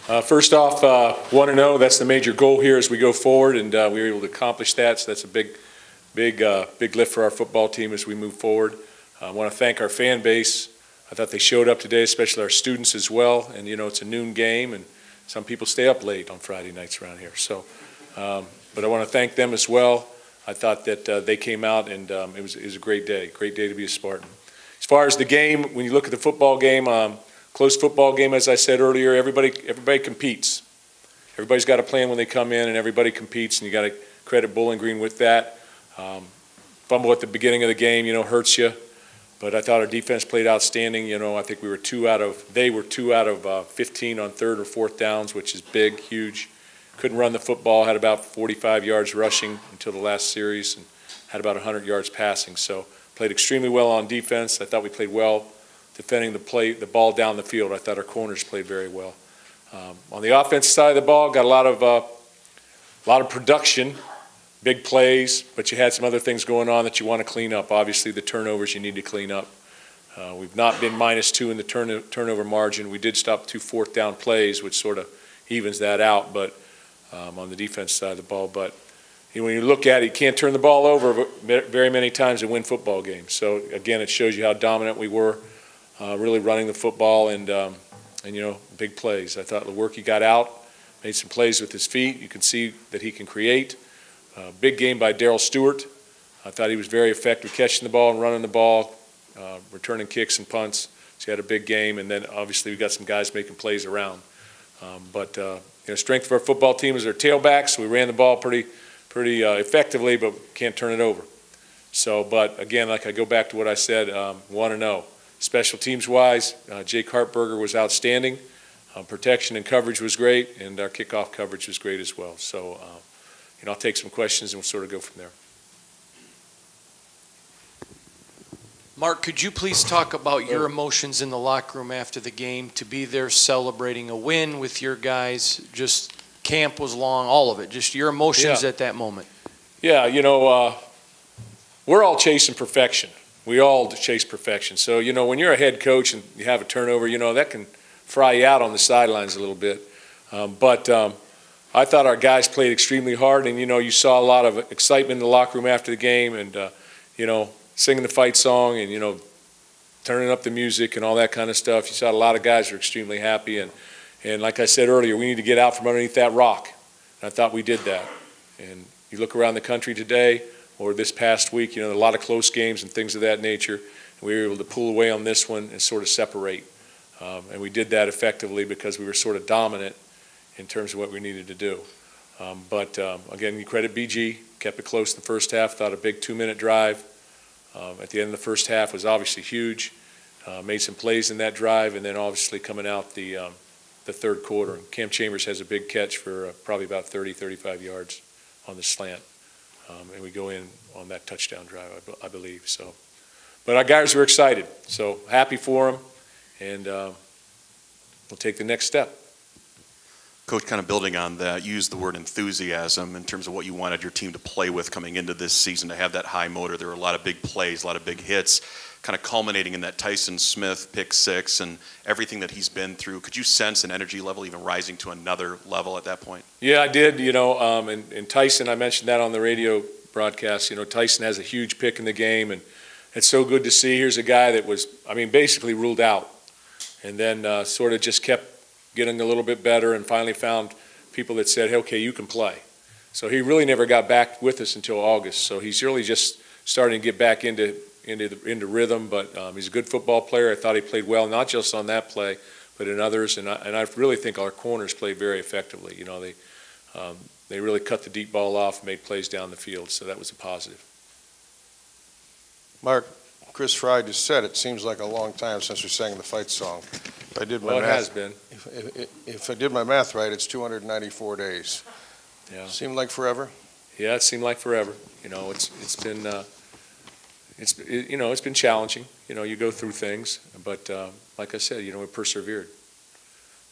First off, 1-0. That's the major goal here as we go forward, and we were able to accomplish that. So that's a big lift for our football team as we move forward. I want to thank our fan base. I thought they showed up today, especially our students as well. And it's a noon game, and some people stay up late on Friday nights around here. So, but I want to thank them as well. I thought that they came out, and it was a great day to be a Spartan. As far as the game, when you look at the football game, close football game, as I said earlier, everybody competes. Everybody's got a plan when they come in, and everybody competes, and you got to credit Bowling Green with that. Fumble at the beginning of the game, hurts you. But I thought our defense played outstanding. I think they were 2 out of 15 on third or fourth downs, which is big, huge. Couldn't run the football, had about 45 yards rushing until the last series, and had about 100 yards passing. So played extremely well on defense. I thought we played well defending the ball down the field. I thought our corners played very well. On the offensive side of the ball, got a lot of production, big plays, but you had some other things going on that you want to clean up. Obviously, the turnovers you need to clean up. We've not been -2 in the turnover margin. We did stop 2 fourth-down plays, which sort of evens that out, but on the defense side of the ball. But when you look at it, you can't turn the ball over very many times and win football games. So again, it shows you how dominant we were, really running the football and big plays. I thought the work he got out, made some plays with his feet. You can see that he can create. Big game by Darryl Stewart. I thought he was very effective catching the ball and running the ball, returning kicks and punts. So he had a big game, and then obviously we got some guys making plays around. Strength of our football team is our tailbacks. We ran the ball pretty effectively, but can't turn it over. So, but again, like I go back to what I said, 1-0. Special teams wise, Jake Hartberger was outstanding. Protection and coverage was great, and our kickoff coverage was great as well. So, I'll take some questions and we'll sort of go from there. Mark, could you please talk about your emotions in the locker room after the game, to be there celebrating a win with your guys? Just camp was long, all of it, just your emotions at that moment. Yeah, we're all chasing perfection. We all chase perfection. So, when you're a head coach and you have a turnover, that can fry you out on the sidelines a little bit. I thought our guys played extremely hard, and, you saw a lot of excitement in the locker room after the game, and, singing the fight song and, turning up the music and all that kind of stuff. You saw a lot of guys were extremely happy, and like I said earlier, we need to get out from underneath that rock. And I thought we did that. And you look around the country today or this past week, a lot of close games and things of that nature, and we were able to pull away on this one and sort of separate. And we did that effectively because we were sort of dominant in terms of what we needed to do. Again, you credit BG, kept it close in the first half, thought a big 2-minute drive at the end of the first half was obviously huge. Made some plays in that drive, and then obviously coming out the third quarter. Cam Chambers has a big catch for probably about 30, 35 yards on the slant. And we go in on that touchdown drive, I believe. So, but our guys were excited, so happy for them, and we'll take the next step. Coach, kind of building on that, you used the word enthusiasm in terms of what you wanted your team to play with coming into this season, to have that high motor. There were a lot of big plays, a lot of big hits, kind of culminating in that Tyson Smith pick 6 and everything that he's been through. Could you sense an energy level even rising to another level at that point? Yeah, I did. And Tyson, I mentioned that on the radio broadcast. Tyson has a huge pick in the game, and it's so good to see. Here's a guy that was, basically ruled out, and then sort of just kept getting a little bit better, and finally found people that said, hey, okay, you can play. So he really never got back with us until August. So he's really just starting to get back into rhythm, but he's a good football player. I thought he played well, not just on that play, but in others. And I really think our corners played very effectively. They really cut the deep ball off, made plays down the field, so that was a positive. Mark, Chris Fry just said it seems like a long time since we sang the fight song. If I did my well, math, it has been. If I did my math right, it's 294 days. Yeah. Seemed like forever? Yeah, it seemed like forever. It's been challenging. You go through things, but like I said, we persevered,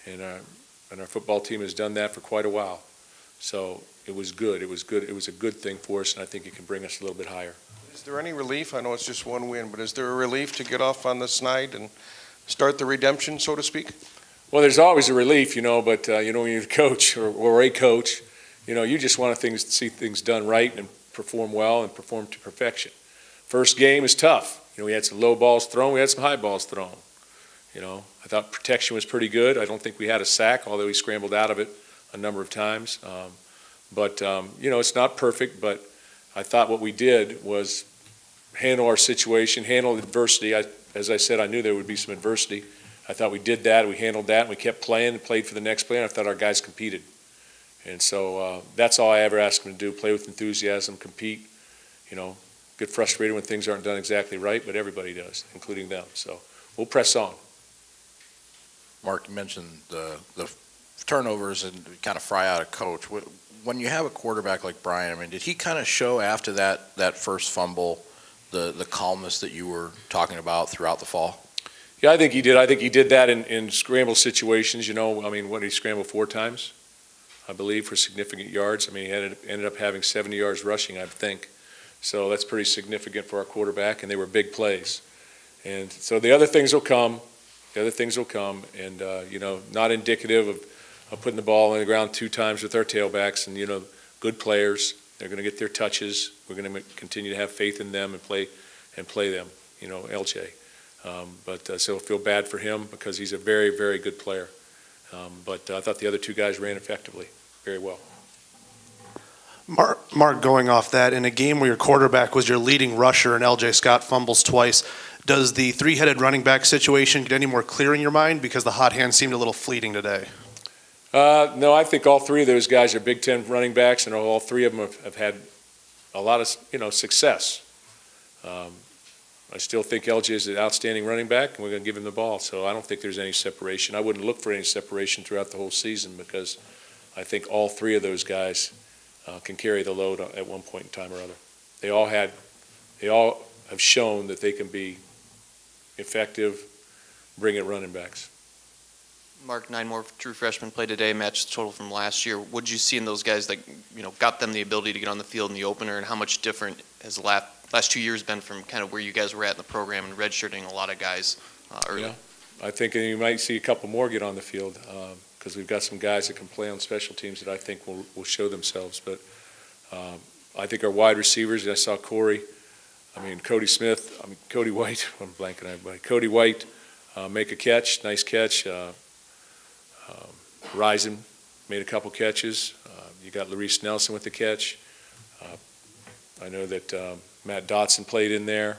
and our football team has done that for quite a while. So it was good. It was good. It was a good thing for us, and I think it can bring us a little bit higher. Is there any relief? I know it's just one win, but is there a relief to get off on the snide and start the redemption, so to speak? Well, there's always a relief, but when you're the coach or a coach, you just want to see things done right and perform well and perform to perfection. First game is tough. We had some low balls thrown, we had some high balls thrown. I thought protection was pretty good. I don't think we had a sack, although he scrambled out of it a number of times. It's not perfect, but I thought what we did was handle our situation, handle adversity. As I said, I knew there would be some adversity. I thought we did that, we handled that, and we kept playing and played for the next play, and I thought our guys competed. And so that's all I ever ask them to do, play with enthusiasm, compete, get frustrated when things aren't done exactly right, but everybody does, including them. So we'll press on. Mark, you mentioned the turnovers and kind of fry out a coach. When you have a quarterback like Brian, did he kind of show after that first fumble the calmness that you were talking about throughout the fall? Yeah, I think he did. I think he did that in scramble situations. What did he scramble 4 times, I believe, for significant yards? He ended up having 70 yards rushing, I think. So that's pretty significant for our quarterback, and they were big plays. And so the other things will come. And, not indicative of putting the ball on the ground 2 times with our tailbacks. And, good players, they're going to get their touches. We're going to continue to have faith in them and play them, LJ. So I feel bad for him because he's a very, very good player. But I thought the other 2 guys ran effectively, very well. Mark, going off that, in a game where your quarterback was your leading rusher and LJ Scott fumbles twice, does the 3-headed running back situation get any more clear in your mind? Because the hot hand seemed a little fleeting today. No, I think all 3 of those guys are Big Ten running backs, and all 3 of them have had a lot of success. I still think LJ is an outstanding running back, and we're going to give him the ball. So I don't think there's any separation. I wouldn't look for any separation throughout the whole season because I think all 3 of those guys can carry the load at one point in time or other. They all have shown that they can be effective, brilliant running backs. Mark, 9 more true freshmen played today, matched the total from last year. What did you see in those guys that got them the ability to get on the field in the opener, and how much different has the last 2 years been from kind of where you guys were at in the program and redshirting a lot of guys early? Yeah, I think you might see a couple more get on the field because we've got some guys that can play on special teams that I think will show themselves. But I think our wide receivers, I saw Cody White, I'm blanking on everybody. Cody White make a catch, nice catch. Risen made a couple catches. You got Larice Nelson with the catch. I know that Matt Dotson played in there.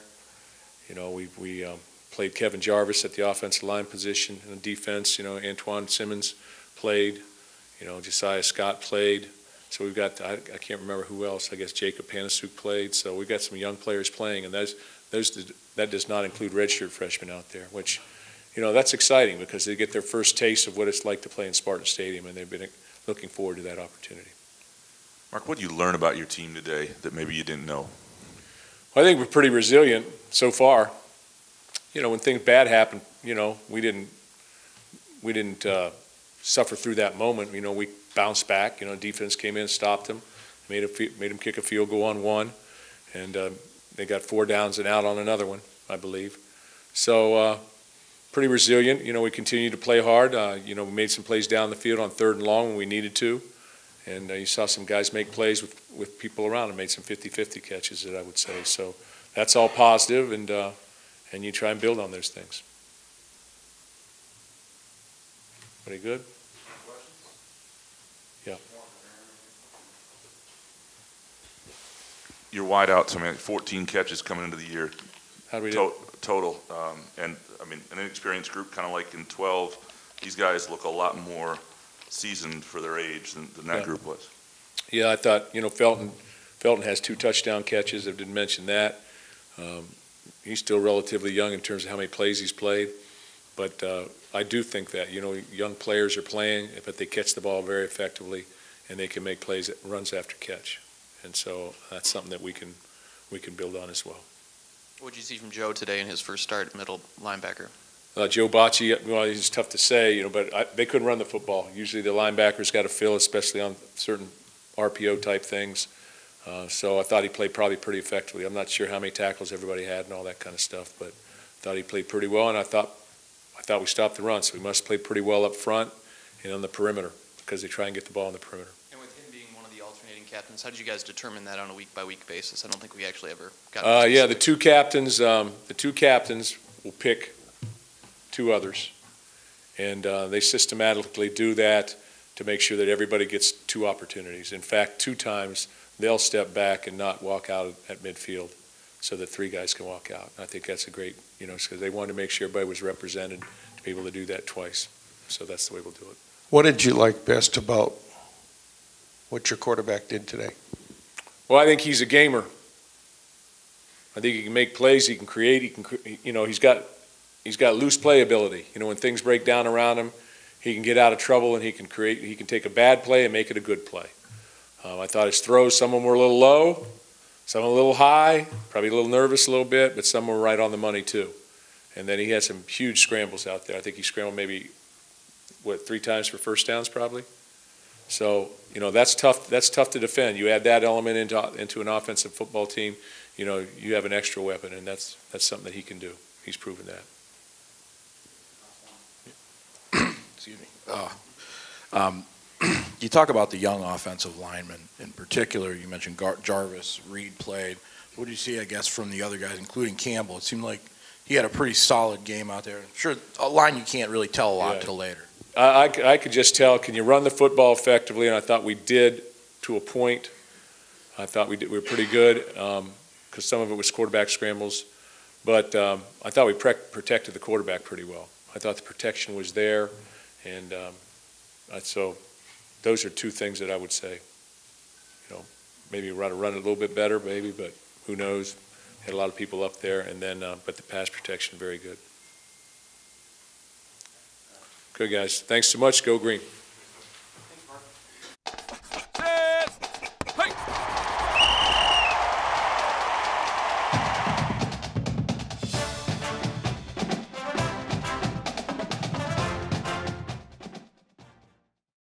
We played Kevin Jarvis at the offensive line position in defense. Antoine Simmons played. Josiah Scott played. So we've got, I can't remember who else. I guess Jacob Panasuk played. So we've got some young players playing, and that does not include redshirt freshmen out there, which, that's exciting because they get their first taste of what it's like to play in Spartan Stadium, and they've been looking forward to that opportunity. Mark, what did you learn about your team today that maybe you didn't know? Well, I think we're pretty resilient so far. When things bad happen, we didn't suffer through that moment. We bounced back. Defense came in, stopped them, made them kick a field goal on one, and they got 4 downs and out on another one, I believe. So pretty resilient. We continued to play hard. We made some plays down the field on 3rd and long when we needed to, and you saw some guys make plays with people around and made some 50-50 catches, that I would say. So that's all positive, and you try and build on those things. Pretty good? Yeah. Your wideouts, 14 catches coming into the year. How do we do? Total. And an inexperienced group, kind of like in 12, these guys look a lot more seasoned for their age than that group was. Yeah, I thought, Felton has 2 touchdown catches. I didn't mention that. He's still relatively young in terms of how many plays he's played. But I do think that, young players are playing, but they catch the ball very effectively, and they can make plays, runs after catch. And so that's something that we can build on as well. What did you see from Joe today in his first start at middle linebacker? Joe Bocci, he's tough to say, but they couldn't run the football. Usually the linebackers got to fill, especially on certain RPO type things. So I thought he played probably pretty effectively. I'm not sure how many tackles everybody had and all that kind of stuff, but I thought he played pretty well, and I thought I thought we stopped the run, so we must play pretty well up front and on the perimeter because they try and get the ball on the perimeter. And with him being one of the alternating captains, how did you guys determine that on a week-by-week basis? I don't think we actually ever got Yeah, the two captains will pick two others, and they systematically do that to make sure that everybody gets two opportunities. In fact, 2 times they'll step back and not walk out at midfield so that 3 guys can walk out. I think that's a great, because they wanted to make sure everybody was represented to be able to do that twice. So that's the way we'll do it. What did you like best about what your quarterback did today? Well, I think he's a gamer. I think he can make plays, he can create, he's got loose play ability. When things break down around him, he can get out of trouble and he can take a bad play and make it a good play. I thought his throws, some of them were a little low, some a little high, probably a little nervous a little bit, but some were right on the money too. And then he had some huge scrambles out there. I think he scrambled maybe, 3 times for first downs probably? So, that's tough to defend. You add that element into an offensive football team, you have an extra weapon, and that's something that he can do. He's proven that. Excuse me. You talk about the young offensive linemen in particular. You mentioned Jarvis, Reed played. What do you see, I guess, from the other guys, including Campbell? It seemed like he had a pretty solid game out there. Sure, a line you can't really tell a lot till later. I could just tell, can you run the football effectively? And I thought we did to a point. I thought we were pretty good because some of it was quarterback scrambles. But I thought we protected the quarterback pretty well. I thought the protection was there. And so those are 2 things that I would say. Maybe run it a little bit better, maybe, but who knows? Had a lot of people up there, and then but the pass protection very good. Good guys, thanks so much. Go Green.